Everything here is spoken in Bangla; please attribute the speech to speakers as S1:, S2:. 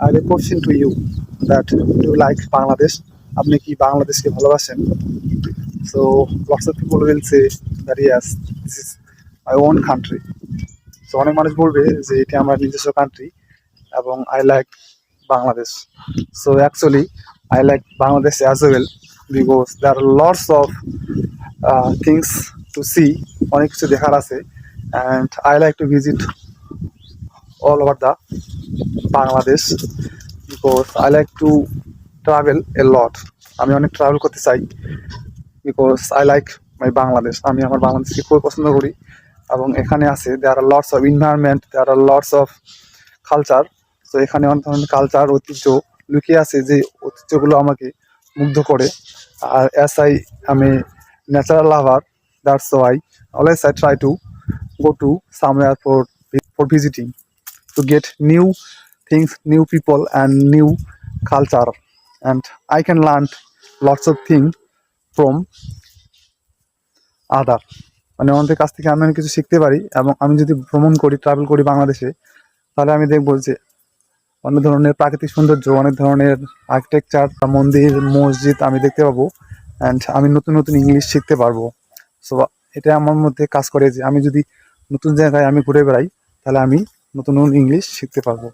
S1: R a question to you that do like Bangladesh, আপনি কি বাংলাদেশকে ভালোবাসেন? So lots of people will say that yes, this is my own country. সো অনেক মানুষ বলবে যে এটি আমার নিজস্ব কান্ট্রি এবং I like Bangladesh. So actually I like Bangladesh as well because there are lots of things to see, অনেক কিছু দেখার আছে and I like to visit all over the Bangladesh because I like to travel a lot. আমি অনেক ট্রাভেল করতে চাই because I like my Bangladesh. আমি আমার বাংলাদেশকে খুবই পছন্দ করি এবং এখানে আছে there are lots of environment, there are lots of culture. তো এখানে অনেক ধরনের কালচার ঐতিহ্য লুকিয়ে আছে, যে ঐতিহ্যগুলো আমাকে মুগ্ধ করে। আর অ্যাজ আমি natural lover, that's why always I try to go to somewhere for visiting to get new things, new people, and new culture. And I can learn lots of things from other. মানে অন্যদের কাছ থেকে আমি অনেক কিছু শিখতে পারি এবং আমি যদি ভ্রমণ করি, ট্রাভেল করি বাংলাদেশে, তাহলে আমি দেখবো যে অনেক ধরনের প্রাকৃতিক সৌন্দর্য, অনেক ধরনের আর্কিটেকচার, মন্দির, মসজিদ আমি দেখতে পাবো অ্যান্ড আমি নতুন নতুন ইংলিশ শিখতে পারবো। সো এটা আমার মধ্যে কাজ করে যে আমি যদি নতুন জায়গায় আমি ঘুরে বেড়াই, তাহলে আমি নতুন নতুন ইংলিশ শিখতে পারবো।